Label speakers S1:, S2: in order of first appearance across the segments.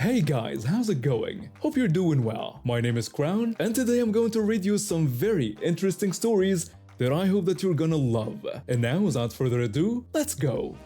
S1: Hey guys, how's it going? Hope you're doing well. My name is Crown, and today I'm going to read you some very interesting stories that I hope that you're gonna love. And now, without further ado, let's go!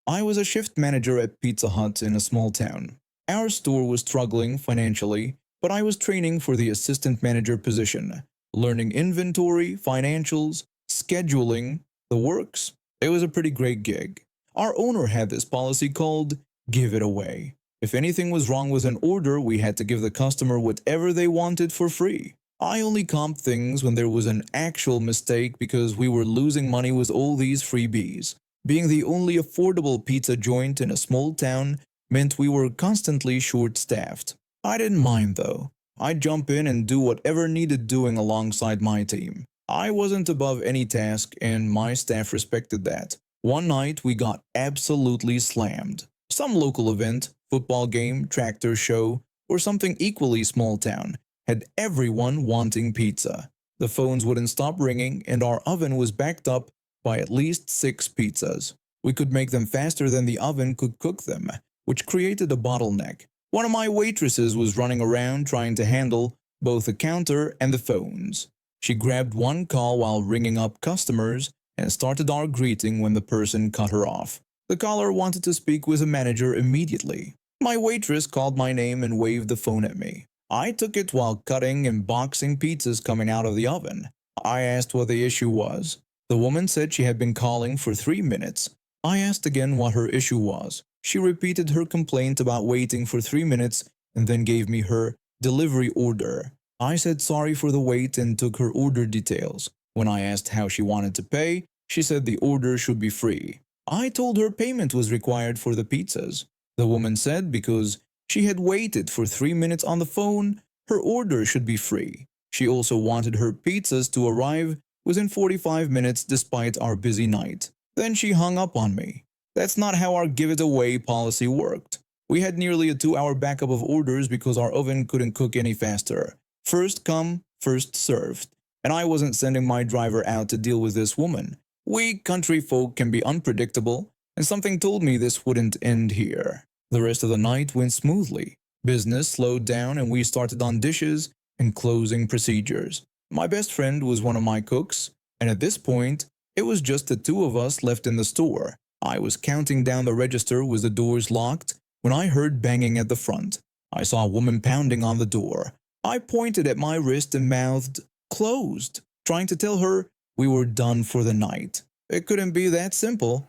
S2: I was a shift manager at Pizza Hut in a small town. Our store was struggling financially, but I was training for the assistant manager position, learning inventory, financials, scheduling, the works. It was a pretty great gig. Our owner had this policy called give it away. If anything was wrong with an order, we had to give the customer whatever they wanted for free. I only comped things when there was an actual mistake because we were losing money with all these freebies. Being the only affordable pizza joint in a small town meant we were constantly short-staffed. I didn't mind though. I'd jump in and do whatever needed doing alongside my team. I wasn't above any task and my staff respected that. One night we got absolutely slammed. Some local event, football game, tractor show, or something equally small town had everyone wanting pizza. The phones wouldn't stop ringing and our oven was backed up by at least 6 pizzas. We could make them faster than the oven could cook them, which created a bottleneck. One of my waitresses was running around trying to handle both the counter and the phones. She grabbed one call while ringing up customers and started our greeting when the person cut her off. The caller wanted to speak with a manager immediately. My waitress called my name and waved the phone at me. I took it while cutting and boxing pizzas coming out of the oven. I asked what the issue was. The woman said she had been calling for 3 minutes. I asked again what her issue was. She repeated her complaint about waiting for 3 minutes and then gave me her delivery order. I said sorry for the wait and took her order details. When I asked how she wanted to pay, she said the order should be free. I told her payment was required for the pizzas. The woman said because she had waited for 3 minutes on the phone, her order should be free. She also wanted her pizzas to arrive within 45 minutes despite our busy night. Then she hung up on me. That's not how our give-it-away policy worked. We had nearly a 2-hour backup of orders because our oven couldn't cook any faster. First come, first served. And I wasn't sending my driver out to deal with this woman. We country folk can be unpredictable, and something told me this wouldn't end here. The rest of the night went smoothly. Business slowed down and we started on dishes and closing procedures. My best friend was one of my cooks, and at this point, it was just the 2 of us left in the store. I was counting down the register with the doors locked when I heard banging at the front. I saw a woman pounding on the door. I pointed at my wrist and mouthed, "Closed," trying to tell her we were done for the night. It couldn't be that simple.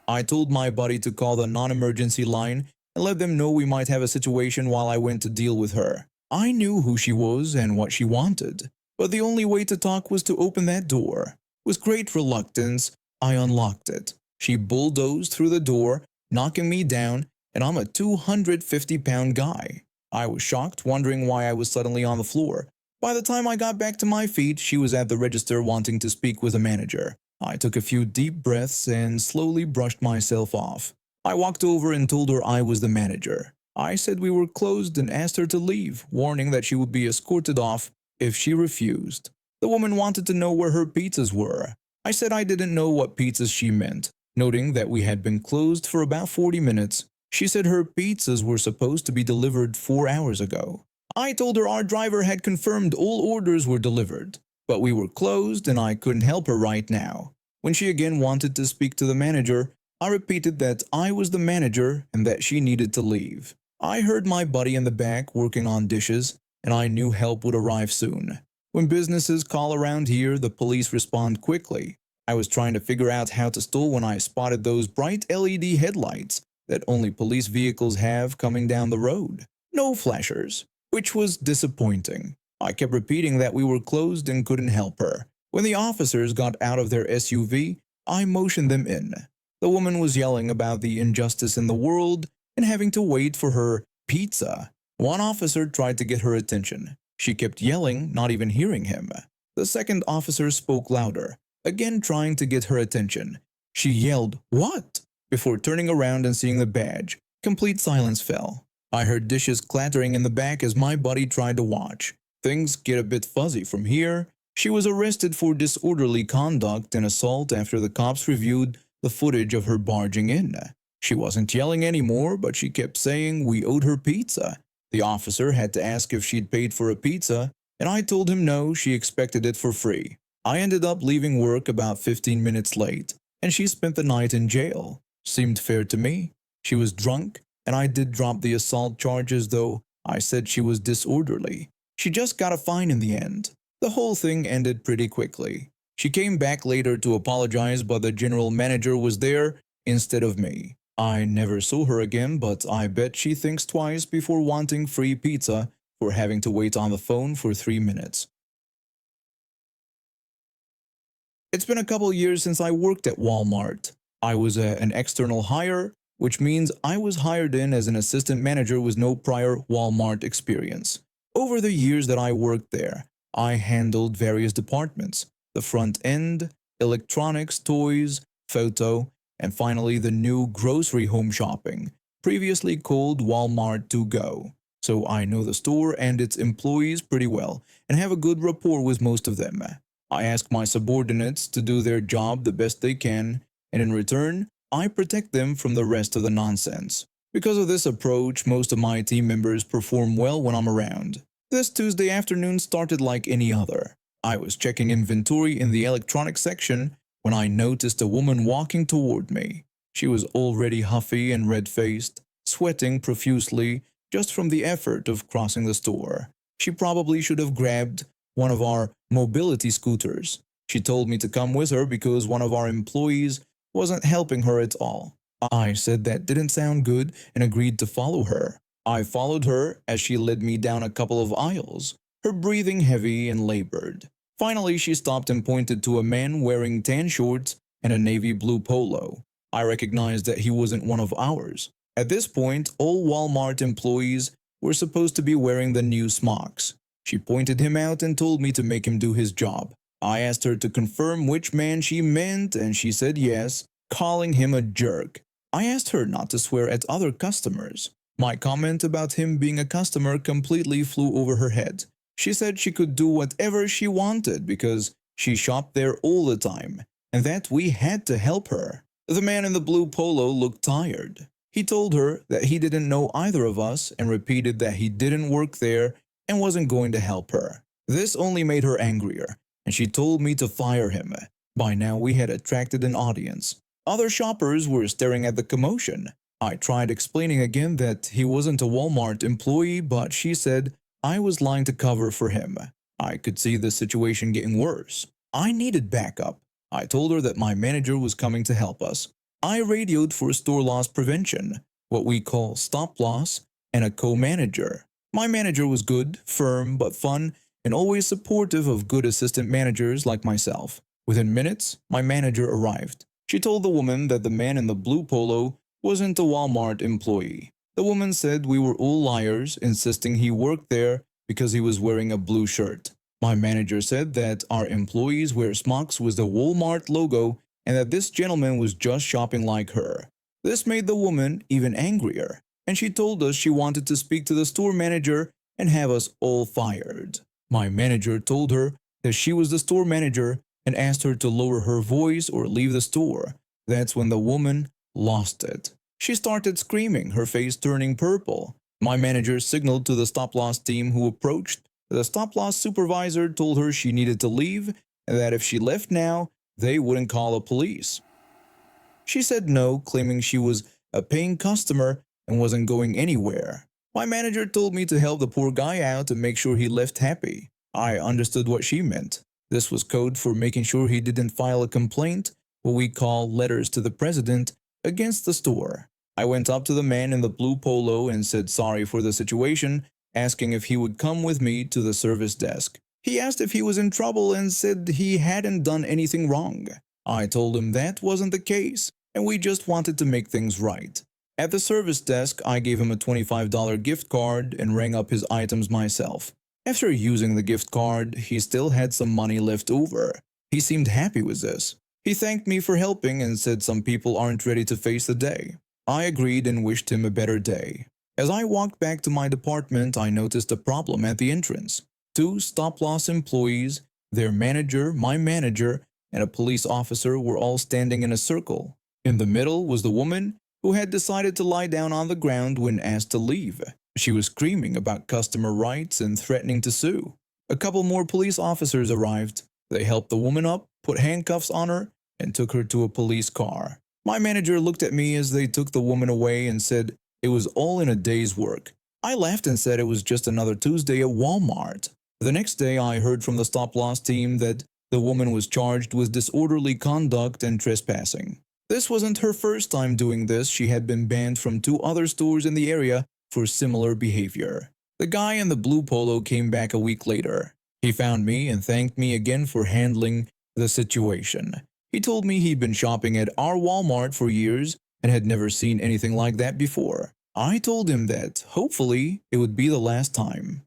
S2: I told my buddy to call the non-emergency line and let them know we might have a situation while I went to deal with her. I knew who she was and what she wanted, but the only way to talk was to open that door. With great reluctance, I unlocked it. She bulldozed through the door, knocking me down, and I'm a 250-pound guy. I was shocked, wondering why I was suddenly on the floor. By the time I got back to my feet, she was at the register wanting to speak with a manager. I took a few deep breaths and slowly brushed myself off. I walked over and told her I was the manager. I said we were closed and asked her to leave, warning that she would be escorted off if she refused. The woman wanted to know where her pizzas were. I said I didn't know what pizzas she meant, noting that we had been closed for about 40 minutes. She said her pizzas were supposed to be delivered 4 hours ago. I told her our driver had confirmed all orders were delivered, but we were closed and I couldn't help her right now. When she again wanted to speak to the manager, I repeated that I was the manager and that she needed to leave. I heard my buddy in the back working on dishes, and I knew help would arrive soon. When businesses call around here, the police respond quickly. I was trying to figure out how to stall when I spotted those bright LED headlights that only police vehicles have coming down the road. No flashers, which was disappointing. I kept repeating that we were closed and couldn't help her. When the officers got out of their SUV, I motioned them in. The woman was yelling about the injustice in the world and having to wait for her pizza. One officer tried to get her attention. She kept yelling, not even hearing him. The second officer spoke louder, again trying to get her attention. She yelled, "What?" before turning around and seeing the badge. Complete silence fell. I heard dishes clattering in the back as my buddy tried to watch. Things get a bit fuzzy from here. She was arrested for disorderly conduct and assault after the cops reviewed the footage of her barging in. She wasn't yelling anymore, but she kept saying we owed her pizza. The officer had to ask if she'd paid for a pizza, and I told him no, she expected it for free. I ended up leaving work about 15 minutes late, and she spent the night in jail. Seemed fair to me. She was drunk, and I did drop the assault charges, though I said she was disorderly. She just got a fine in the end. The whole thing ended pretty quickly. She came back later to apologize, but the general manager was there instead of me. I never saw her again, but I bet she thinks twice before wanting free pizza for having to wait on the phone for 3 minutes. It's been a couple years since I worked at Walmart. I was an external hire, which means I was hired in as an assistant manager with no prior Walmart experience. Over the years that I worked there, I handled various departments: the front end, electronics, toys, photo, and finally the new grocery home shopping, previously called Walmart To Go. So I know the store and its employees pretty well and have a good rapport with most of them. I ask my subordinates to do their job the best they can, and in return, I protect them from the rest of the nonsense. Because of this approach, most of my team members perform well when I'm around. This Tuesday afternoon started like any other. I was checking inventory in the electronics section when I noticed a woman walking toward me. She was already huffy and red-faced, sweating profusely just from the effort of crossing the store. She probably should have grabbed one of our mobility scooters. She told me to come with her because one of our employees wasn't helping her at all. I said that didn't sound good and agreed to follow her. I followed her as she led me down a couple of aisles, her breathing heavy and labored. Finally, she stopped and pointed to a man wearing tan shorts and a navy blue polo. I recognized that he wasn't one of ours. At this point, all Walmart employees were supposed to be wearing the new smocks. She pointed him out and told me to make him do his job. I asked her to confirm which man she meant, and she said yes, calling him a jerk. I asked her not to swear at other customers. My comment about him being a customer completely flew over her head. She said she could do whatever she wanted because she shopped there all the time, and that we had to help her. The man in the blue polo looked tired. He told her that he didn't know either of us and repeated that he didn't work there and wasn't going to help her. This only made her angrier, and she told me to fire him. By now we had attracted an audience. Other shoppers were staring at the commotion. I tried explaining again that he wasn't a Walmart employee, but she said I was lying to cover for him. I could see the situation getting worse. I needed backup. I told her that my manager was coming to help us. I radioed for store loss prevention, what we call stop loss, and a co-manager. My manager was good, firm, but fun, and always supportive of good assistant managers like myself. Within minutes, my manager arrived. She told the woman that the man in the blue polo wasn't a Walmart employee. The woman said we were all liars, insisting he worked there because he was wearing a blue shirt. My manager said that our employees wear smocks with the Walmart logo and that this gentleman was just shopping like her. This made the woman even angrier, and she told us she wanted to speak to the store manager and have us all fired. My manager told her that she was the store manager and asked her to lower her voice or leave the store. That's when the woman lost it. She started screaming, her face turning purple. My manager signaled to the stop-loss team who approached. The stop-loss supervisor told her she needed to leave and that if she left now, they wouldn't call the police. She said no, claiming she was a paying customer and wasn't going anywhere. My manager told me to help the poor guy out and make sure he left happy. I understood what she meant. This was code for making sure he didn't file a complaint, what we call letters to the president, against the store. I went up to the man in the blue polo and said sorry for the situation, asking if he would come with me to the service desk. He asked if he was in trouble and said he hadn't done anything wrong. I told him that wasn't the case, and we just wanted to make things right. At the service desk, I gave him a $25 gift card and rang up his items myself. After using the gift card, he still had some money left over. He seemed happy with this. He thanked me for helping and said some people aren't ready to face the day. I agreed and wished him a better day. As I walked back to my department, I noticed a problem at the entrance. 2 stop-loss employees Their manager, my manager, and a police officer were all standing in a circle. In the middle was the woman who had decided to lie down on the ground when asked to leave. She was screaming about customer rights and threatening to sue. A couple more police officers arrived. They helped the woman up, put handcuffs on her, and took her to a police car. My manager looked at me as they took the woman away and said it was all in a day's work. I laughed and said it was just another Tuesday at Walmart. The next day I heard from the stop-loss team that the woman was charged with disorderly conduct and trespassing. This wasn't her first time doing this. She had been banned from 2 other stores in the area for similar behavior. The guy in the blue polo came back a week later. He found me and thanked me again for handling the situation. He told me he'd been shopping at our Walmart for years and had never seen anything like that before. I told him that, hopefully, it would be the last time.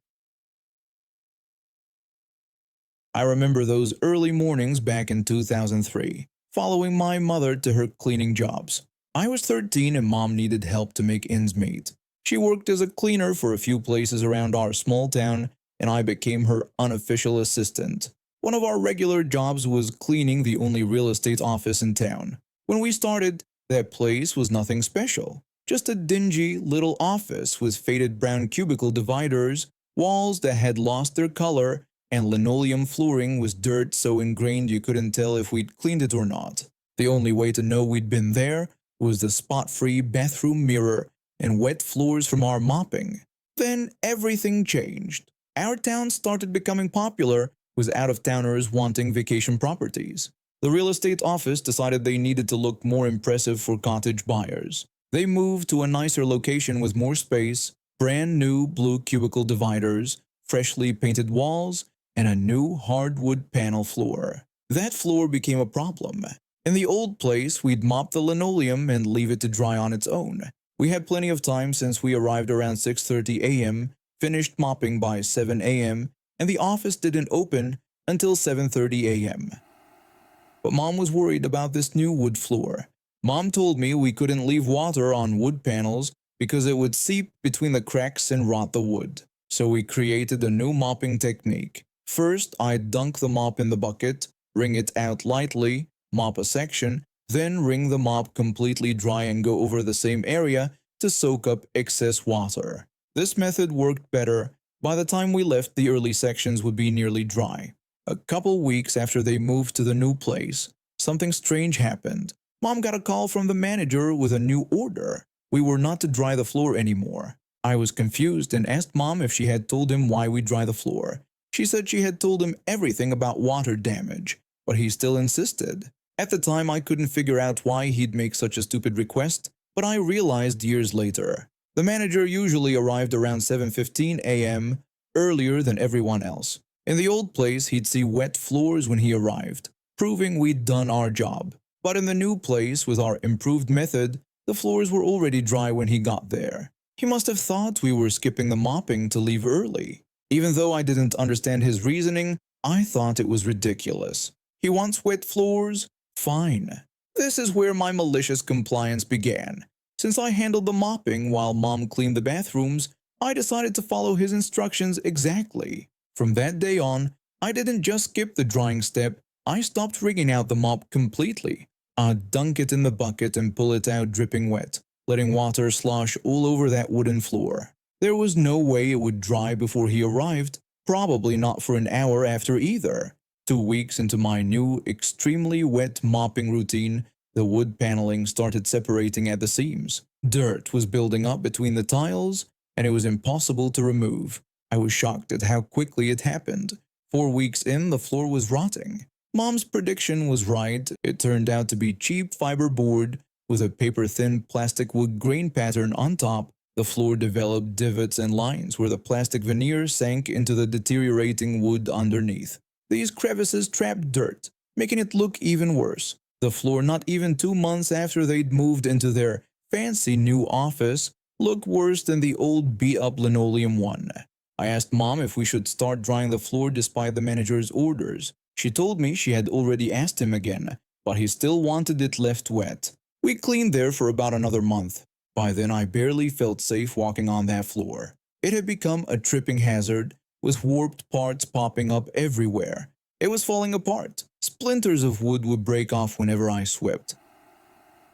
S2: I remember those early mornings back in 2003, following my mother to her cleaning jobs. I was 13 and Mom needed help to make ends meet. She worked as a cleaner for a few places around our small town, and I became her unofficial assistant. One of our regular jobs was cleaning the only real estate office in town. When we started, that place was nothing special. Just a dingy little office with faded brown cubicle dividers, walls that had lost their color, and linoleum flooring with dirt so ingrained you couldn't tell if we'd cleaned it or not. The only way to know we'd been there was the spot-free bathroom mirror and wet floors from our mopping. Then everything changed. Our town started becoming popular with out-of-towners wanting vacation properties. The real estate office decided they needed to look more impressive for cottage buyers. They moved to a nicer location with more space, brand new blue cubicle dividers, freshly painted walls, and a new hardwood panel floor. That floor became a problem. In the old place, we'd mop the linoleum and leave it to dry on its own. We had plenty of time since we arrived around 6:30 a.m., finished mopping by 7 a.m., and the office didn't open until 7:30 a.m. But Mom was worried about this new wood floor. Mom told me we couldn't leave water on wood panels because it would seep between the cracks and rot the wood. So we created a new mopping technique. First, I'd dunk the mop in the bucket, wring it out lightly, mop a section, then wring the mop completely dry and go over the same area to soak up excess water. This method worked better. By the time we left, the early sections would be nearly dry. A couple weeks after they moved to the new place, something strange happened. Mom got a call from the manager with a new order. We were not to dry the floor anymore. I was confused and asked Mom if she had told him why we dry the floor. She said she had told him everything about water damage, but he still insisted. At the time, I couldn't figure out why he'd make such a stupid request, but I realized years later. The manager usually arrived around 7:15 a.m., earlier than everyone else. In the old place, he'd see wet floors when he arrived, proving we'd done our job. But in the new place, with our improved method, the floors were already dry when he got there. He must have thought we were skipping the mopping to leave early. Even though I didn't understand his reasoning, I thought it was ridiculous. He wants wet floors? Fine. This is where my malicious compliance began. Since I handled the mopping while Mom cleaned the bathrooms, I decided to follow his instructions exactly. From that day on, I didn't just skip the drying step, I stopped wringing out the mop completely. I'd dunk it in the bucket and pull it out dripping wet, letting water slosh all over that wooden floor. There was no way it would dry before he arrived, probably not for an hour after either. 2 weeks into my new, extremely wet mopping routine, the wood paneling started separating at the seams. Dirt was building up between the tiles, and it was impossible to remove. I was shocked at how quickly it happened. 4 weeks in, the floor was rotting. Mom's prediction was right. It turned out to be cheap fiber board with a paper-thin plastic wood grain pattern on top. The floor developed divots and lines where the plastic veneer sank into the deteriorating wood underneath. These crevices trapped dirt, making it look even worse. The floor, not even 2 months after they'd moved into their fancy new office, looked worse than the old beat-up linoleum one. I asked Mom if we should start drying the floor despite the manager's orders. She told me she had already asked him again, but he still wanted it left wet. We cleaned there for about another month. By then, I barely felt safe walking on that floor. It had become a tripping hazard, with warped parts popping up everywhere. It was falling apart. Splinters of wood would break off whenever I swept.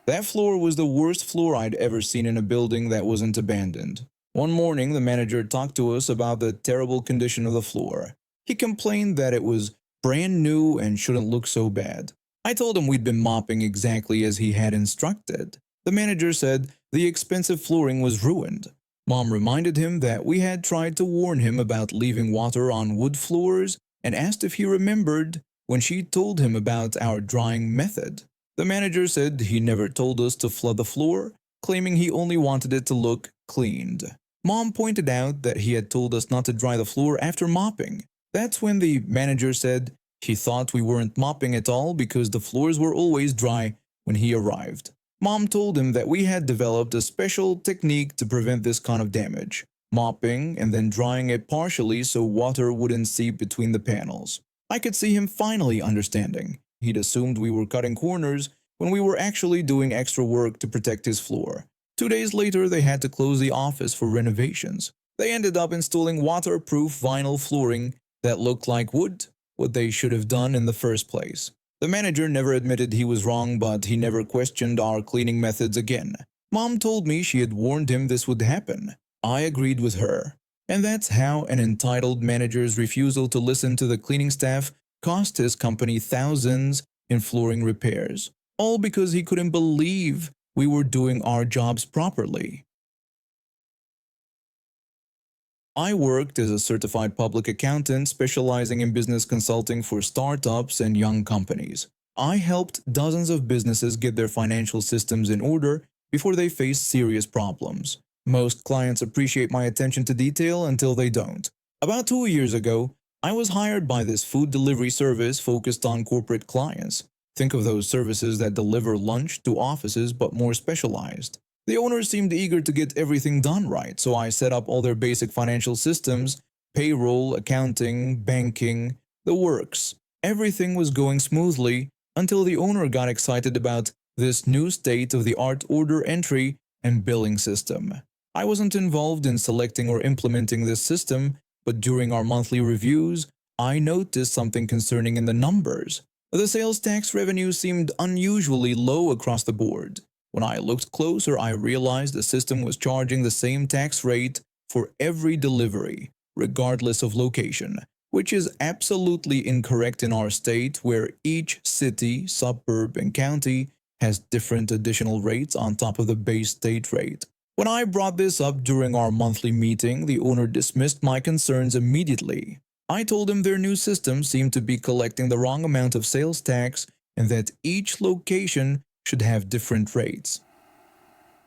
S2: That floor was the worst floor I'd ever seen in a building that wasn't abandoned. One morning, the manager talked to us about the terrible condition of the floor. He complained that it was brand new and shouldn't look so bad. I told him we'd been mopping exactly as he had instructed. The manager said the expensive flooring was ruined. Mom reminded him that we had tried to warn him about leaving water on wood floors and asked if he remembered when she told him about our drying method. The manager said he never told us to flood the floor, claiming he only wanted it to look cleaned. Mom pointed out that he had told us not to dry the floor after mopping. That's when the manager said he thought we weren't mopping at all because the floors were always dry when he arrived. Mom told him that we had developed a special technique to prevent this kind of damage, mopping and then drying it partially so water wouldn't seep between the panels. I could see him finally understanding. He'd assumed we were cutting corners when we were actually doing extra work to protect his floor. 2 days later, they had to close the office for renovations. They ended up installing waterproof vinyl flooring that looked like wood, what they should have done in the first place. The manager never admitted he was wrong, but he never questioned our cleaning methods again. Mom told me she had warned him this would happen. I agreed with her. And that's how an entitled manager's refusal to listen to the cleaning staff cost his company thousands in flooring repairs, all because he couldn't believe we were doing our jobs properly. I worked as a certified public accountant specializing in business consulting for startups and young companies. I helped dozens of businesses get their financial systems in order before they face serious problems. Most clients appreciate my attention to detail until they don't. About 2 years ago, I was hired by this food delivery service focused on corporate clients. Think of those services that deliver lunch to offices but more specialized. The owners seemed eager to get everything done right, so I set up all their basic financial systems, payroll, accounting, banking, the works. Everything was going smoothly until the owner got excited about this new state-of-the-art order entry and billing system. I wasn't involved in selecting or implementing this system, but during our monthly reviews, I noticed something concerning in the numbers. The sales tax revenue seemed unusually low across the board. When I looked closer, I realized the system was charging the same tax rate for every delivery, regardless of location, which is absolutely incorrect in our state where each city, suburb, and county has different additional rates on top of the base state rate. When I brought this up during our monthly meeting, the owner dismissed my concerns immediately. I told him their new system seemed to be collecting the wrong amount of sales tax and that each location should have different rates.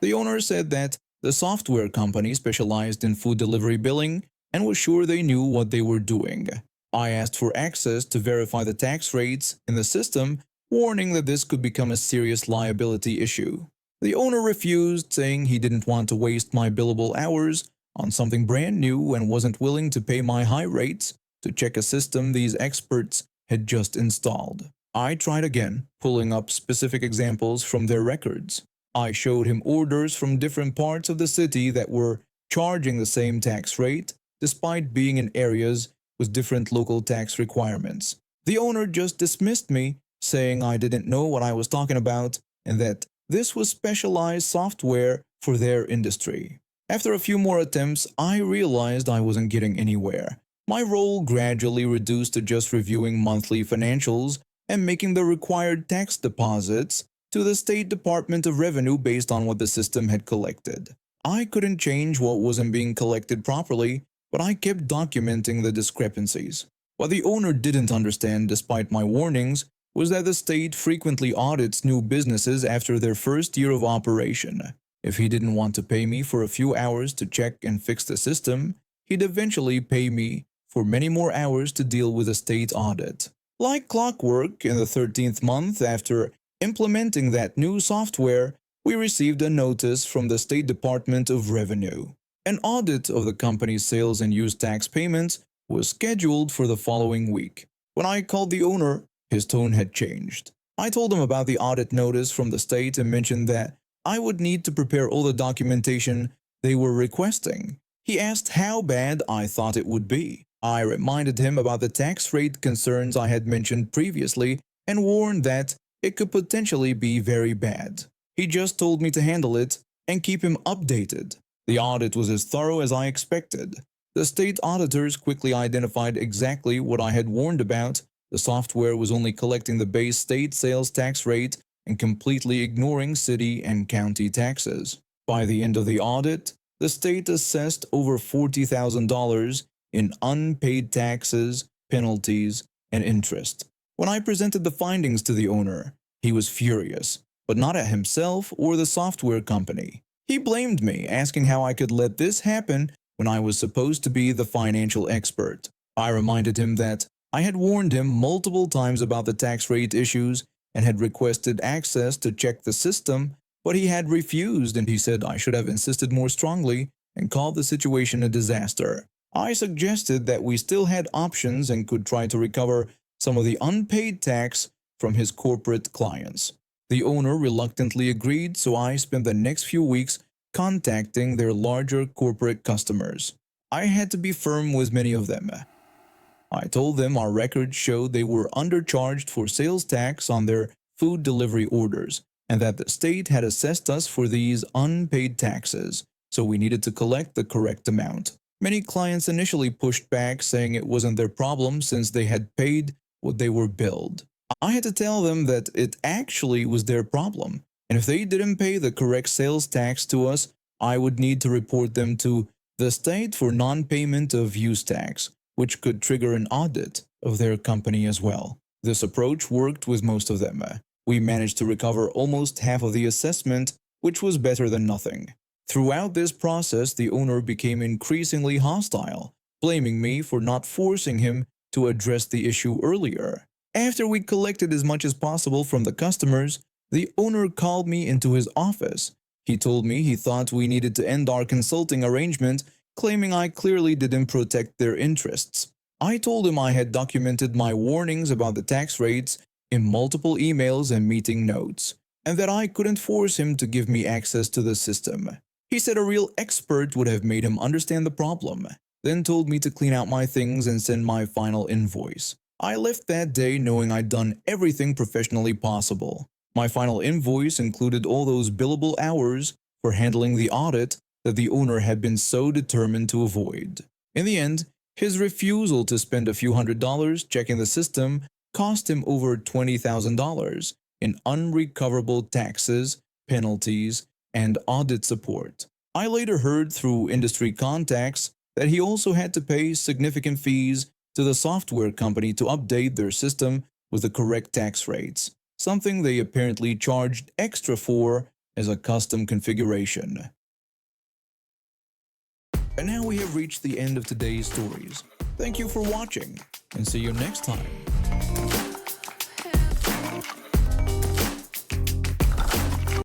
S2: The owner said that the software company specialized in food delivery billing and was sure they knew what they were doing. I asked for access to verify the tax rates in the system, warning that this could become a serious liability issue. The owner refused, saying he didn't want to waste my billable hours on something brand new and wasn't willing to pay my high rates to check a system these experts had just installed. I tried again, pulling up specific examples from their records. I showed him orders from different parts of the city that were charging the same tax rate, despite being in areas with different local tax requirements. The owner just dismissed me, saying I didn't know what I was talking about and that this was specialized software for their industry. After a few more attempts, I realized I wasn't getting anywhere. My role gradually reduced to just reviewing monthly financials and making the required tax deposits to the State Department of Revenue based on what the system had collected. I couldn't change what wasn't being collected properly, but I kept documenting the discrepancies. What the owner didn't understand, despite my warnings, was that the state frequently audits new businesses after their first year of operation. If he didn't want to pay me for a few hours to check and fix the system, he'd eventually pay me for many more hours to deal with a state audit. Like clockwork, in the 13th month after implementing that new software, we received a notice from the State Department of Revenue. An audit of the company's sales and use tax payments was scheduled for the following week. When I called the owner, his tone had changed. I told him about the audit notice from the state and mentioned that I would need to prepare all the documentation they were requesting. He asked how bad I thought it would be. I reminded him about the tax rate concerns I had mentioned previously and warned that it could potentially be very bad. He just told me to handle it and keep him updated. The audit was as thorough as I expected. The state auditors quickly identified exactly what I had warned about. The software was only collecting the base state sales tax rate and completely ignoring city and county taxes. By the end of the audit, the state assessed over $40,000 in unpaid taxes, penalties, and interest. When I presented the findings to the owner, he was furious, but not at himself or the software company. He blamed me, asking how I could let this happen when I was supposed to be the financial expert. I reminded him that I had warned him multiple times about the tax rate issues and had requested access to check the system, but he had refused, and he said I should have insisted more strongly and called the situation a disaster. I suggested that we still had options and could try to recover some of the unpaid tax from his corporate clients. The owner reluctantly agreed, so I spent the next few weeks contacting their larger corporate customers. I had to be firm with many of them. I told them our records showed they were undercharged for sales tax on their food delivery orders and that the state had assessed us for these unpaid taxes, so we needed to collect the correct amount. Many clients initially pushed back, saying it wasn't their problem since they had paid what they were billed. I had to tell them that it actually was their problem, and if they didn't pay the correct sales tax to us, I would need to report them to the state for non-payment of use tax, which could trigger an audit of their company as well. This approach worked with most of them. We managed to recover almost half of the assessment, which was better than nothing. Throughout this process, the owner became increasingly hostile, blaming me for not forcing him to address the issue earlier. After we collected as much as possible from the customers, the owner called me into his office. He told me he thought we needed to end our consulting arrangement, claiming I clearly didn't protect their interests. I told him I had documented my warnings about the tax rates in multiple emails and meeting notes, and that I couldn't force him to give me access to the system. He said a real expert would have made him understand the problem, then told me to clean out my things and send my final invoice. I left that day knowing I'd done everything professionally possible. My final invoice included all those billable hours for handling the audit that the owner had been so determined to avoid. In the end, his refusal to spend a few $100s checking the system cost him over $20,000 in unrecoverable taxes, penalties, and audit support. I later heard through industry contacts that he also had to pay significant fees to the software company to update their system with the correct tax rates, something they apparently charged extra for as a custom configuration. And now we have reached the end of today's stories. Thank you for watching, and see you next time.